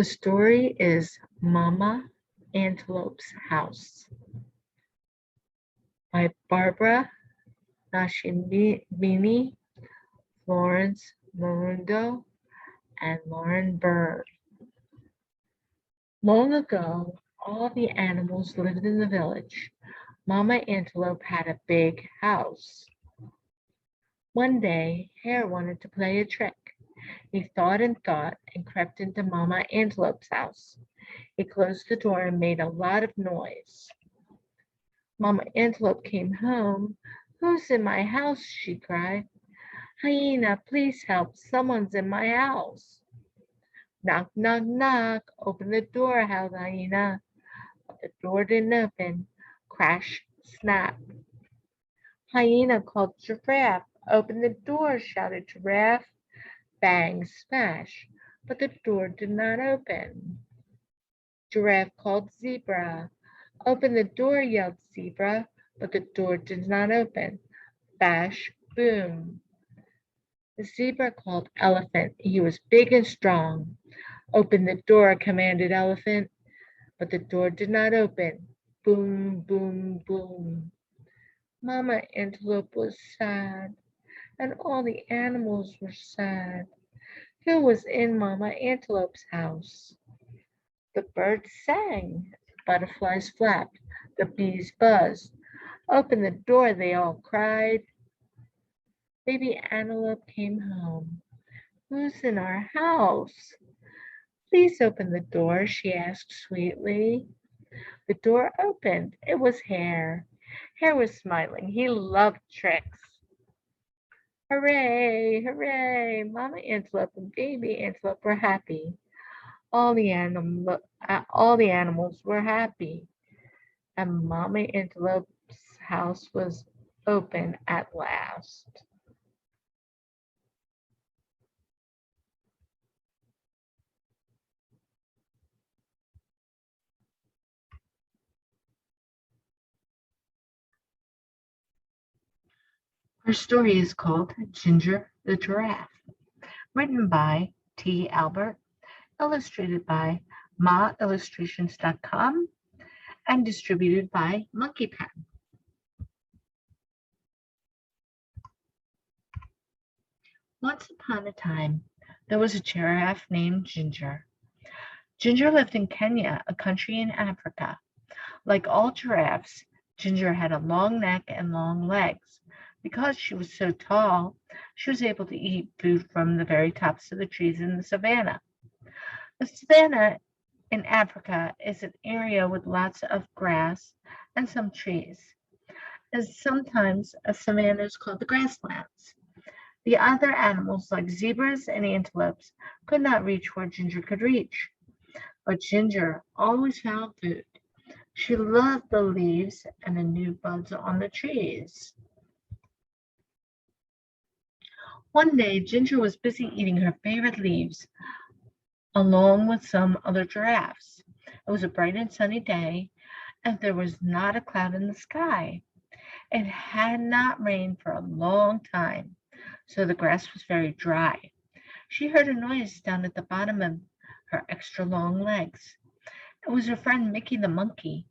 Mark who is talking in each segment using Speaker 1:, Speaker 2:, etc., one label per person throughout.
Speaker 1: The story is Mama Antelope's House by Barbara Nashimini, Florence Marundo, and Lauren Bird. Long ago, all the animals lived in the village. Mama Antelope had a big house. One day, Hare wanted to play a trick. He thought and crept into Mama Antelope's house. He closed the door and made a lot of noise. Mama Antelope came home. "Who's in my house?" she cried. "Hyena, please help. Someone's in my house." "Knock, knock, knock. Open the door," howled Hyena. But the door didn't open. Crash, snap. Hyena called Giraffe. "Open the door," shouted Giraffe. Bang, smash. But the door did not open. Giraffe called Zebra. "Open the door," yelled Zebra. But the door did not open. Bash, boom. The zebra called Elephant. He was big and strong. "Open the door," commanded Elephant. But the door did not open. Boom, boom, boom. Mama Antelope was sad, and all the animals were sad. Who was in Mama Antelope's house? The birds sang, the butterflies flapped, the bees buzzed. "Open the door," they all cried. Baby Antelope came home. "Who's in our house?" "Please open the door," she asked sweetly. The door opened. It was Hare. Hare was smiling. He loved tricks. Hooray, hooray! Mama Antelope and Baby Antelope were happy. All the animals were happy, and Mama Antelope's house was open at last. Her story is called Ginger the Giraffe, written by T. Albert, illustrated by maillustrations.com, and distributed by Monkey Pen. Once upon a time, there was a giraffe named Ginger. Ginger lived in Kenya, a country in Africa. Like all giraffes, Ginger had a long neck and long legs. Because she was so tall, she was able to eat food from the very tops of the trees in the savannah. The savannah in Africa is an area with lots of grass and some trees. And sometimes a savanna is called the grasslands. The other animals, like zebras and antelopes, could not reach where Ginger could reach. But Ginger always found food. She loved the leaves and the new buds on the trees. One day, Ginger was busy eating her favorite leaves along with some other giraffes. It was a bright and sunny day, and there was not a cloud in the sky. It had not rained for a long time, so the grass was very dry. She heard a noise down at the bottom of her extra long legs. It was her friend Mickey the monkey.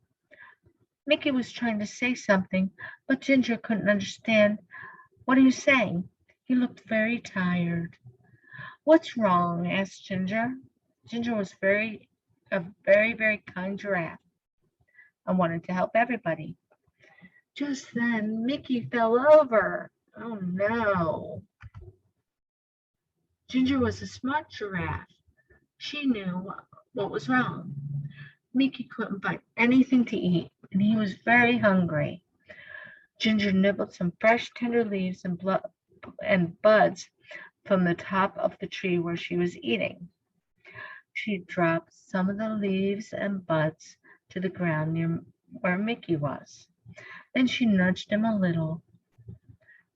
Speaker 1: Mickey was trying to say something, but Ginger couldn't understand. "What are you saying?" He looked very tired. "What's wrong?" asked Ginger. Ginger was a very kind giraffe and wanted to help everybody. Just then, Mickey fell over. Oh no. Ginger was a smart giraffe. She knew what was wrong. Mickey couldn't find anything to eat, and he was very hungry. Ginger nibbled some fresh, tender leaves and buds from the top of the tree where she was eating. She dropped some of the leaves and buds to the ground near where Mickey was. Then she nudged him a little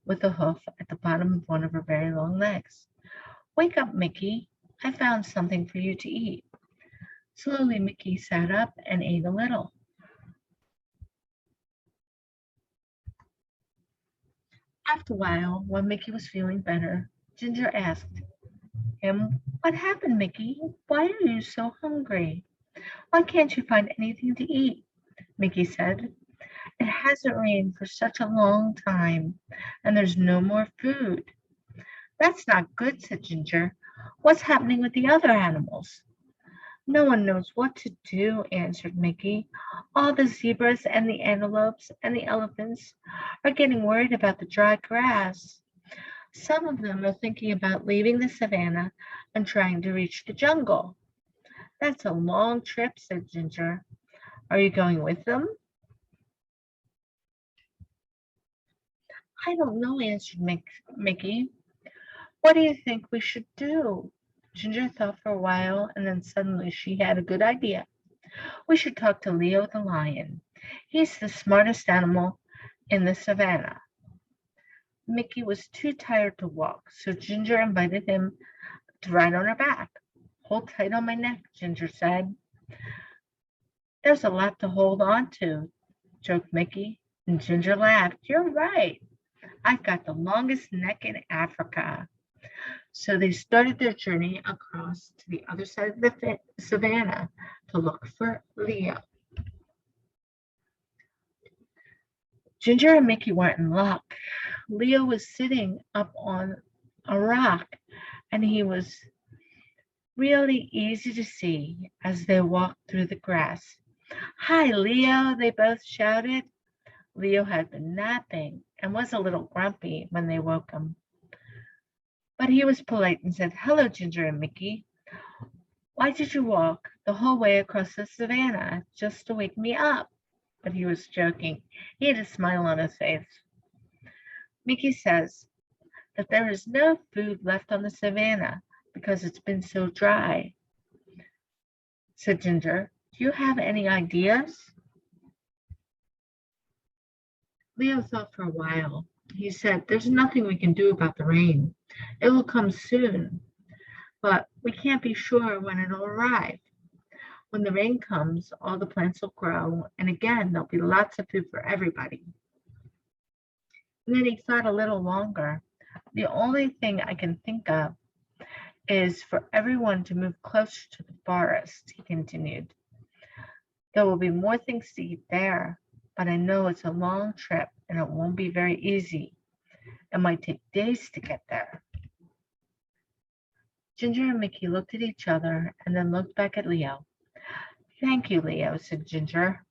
Speaker 1: with a hoof at the bottom of one of her very long legs. "Wake up, Mickey. I found something for you to eat." Slowly, Mickey sat up and ate a little. After a while, when Mickey was feeling better, Ginger asked, him, "What happened, Mickey? Why are you so hungry? Why can't you find anything to eat?" Mickey said, "It hasn't rained for such a long time, and there's no more food." "That's not good," said Ginger. "What's happening with the other animals?" "No one knows what to do," answered Mickey. "All the zebras and the antelopes and the elephants are getting worried about the dry grass. Some of them are thinking about leaving the savannah and trying to reach the jungle." "That's a long trip," said Ginger. "Are you going with them?" "I don't know," answered Mickey. "What do you think we should do?" Ginger thought for a while, and then suddenly she had a good idea. "We should talk to Leo the lion. He's the smartest animal in the savannah." Mickey was too tired to walk, so Ginger invited him to ride on her back. "Hold tight on my neck," Ginger said. "There's a lot to hold on to," joked Mickey, and Ginger laughed. "You're right. I've got the longest neck in Africa." So they started their journey across to the other side of the savannah to look for Leo. Ginger and Mickey weren't in luck. Leo was sitting up on a rock, and he was really easy to see as they walked through the grass. "Hi, Leo," they both shouted. Leo had been napping and was a little grumpy when they woke him. But he was polite and said, "Hello, Ginger and Mickey. Why did you walk the whole way across the savannah just to wake me up?" But he was joking. He had a smile on his face. "Mickey says that there is no food left on the savannah because it's been so dry," said Ginger. "Do you have any ideas?" Leo thought for a while. He said, "There's nothing we can do about the rain. It will come soon, but we can't be sure when it'll arrive. When the rain comes, all the plants will grow, and again, there'll be lots of food for everybody." And then he thought a little longer. "The only thing I can think of is for everyone to move closer to the forest," he continued. "There will be more things to eat there, but I know it's a long trip and it won't be very easy. It might take days to get there." Ginger and Mickey looked at each other and then looked back at Leo. "Thank you, Leo," said Ginger.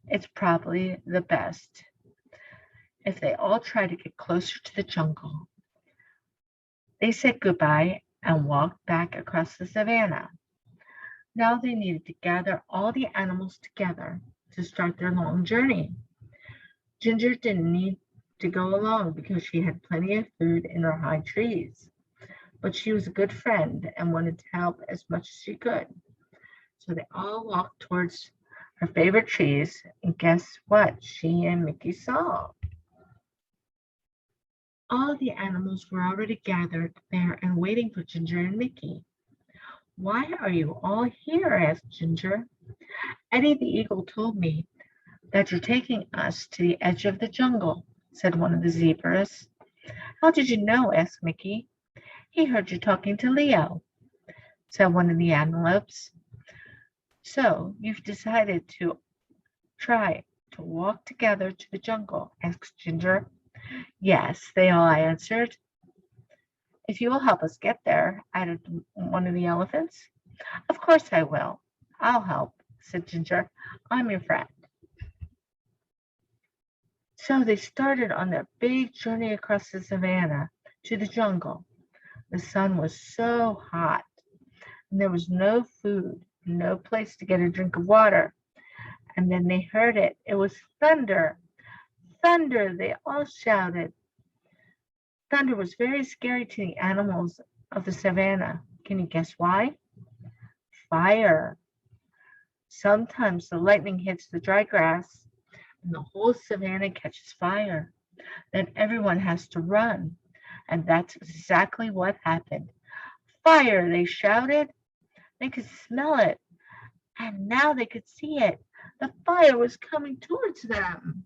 Speaker 1: "It's probably the best if they all try to get closer to the jungle." They said goodbye and walked back across the savannah. Now they needed to gather all the animals together to start their long journey. Ginger didn't need to go along because she had plenty of food in her high trees, but she was a good friend and wanted to help as much as she could. So they all walked towards her favorite trees, and guess what she and Mickey saw? All the animals were already gathered there and waiting for Ginger and Mickey. "Why are you all here?" asked Ginger. "Eddie the Eagle told me that you're taking us to the edge of the jungle," said one of the zebras. "How did you know?" asked Mickey. "He heard you talking to Leo," said one of the antelopes. "So you've decided to try to walk together to the jungle?" asked Ginger. "Yes," they all answered. "If you will help us get there," added one of the elephants. "Of course I will. I'll help," said Ginger. "I'm your friend." So they started on their big journey across the savannah to the jungle. The sun was so hot, and there was no food, no place to get a drink of water. And then they heard it. It was thunder. "Thunder!" they all shouted. Thunder was very scary to the animals of the savannah. Can you guess why? Fire. Sometimes the lightning hits the dry grass and the whole savannah catches fire. Then everyone has to run. And that's exactly what happened. "Fire!" they shouted. They could smell it, and now they could see it. The fire was coming towards them.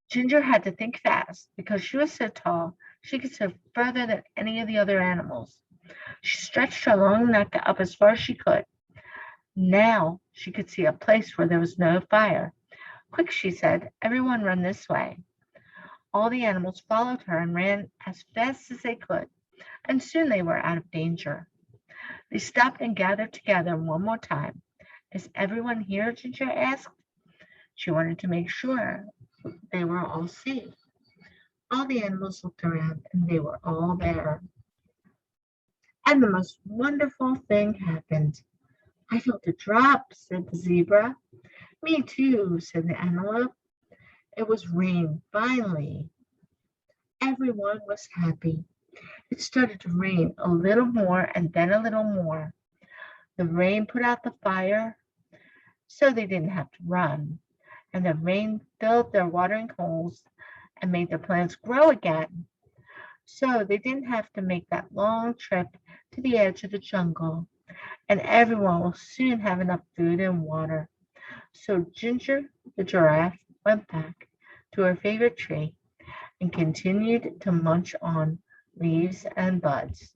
Speaker 1: Ginger had to think fast because she was so tall she could see further than any of the other animals. She stretched her long neck up as far as she could. Now she could see a place where there was no fire. Quick, she said, everyone run this way. All the animals followed her and ran as fast as they could, and soon they were out of danger. They stopped and gathered together one more time. Is everyone here? Ginger asked. She wanted to make sure they were all safe. All the animals looked around and they were all there. And the most wonderful thing happened. I felt a drop, said the zebra. Me too, said the antelope. It was rain, finally. Everyone was happy. It started to rain a little more and then a little more. The rain put out the fire, so they didn't have to run. And the rain filled their watering holes and made their plants grow again. So they didn't have to make that long trip to the edge of the jungle. And everyone will soon have enough food and water. So Ginger, the giraffe, went back to her favorite tree and continued to munch on leaves and buds.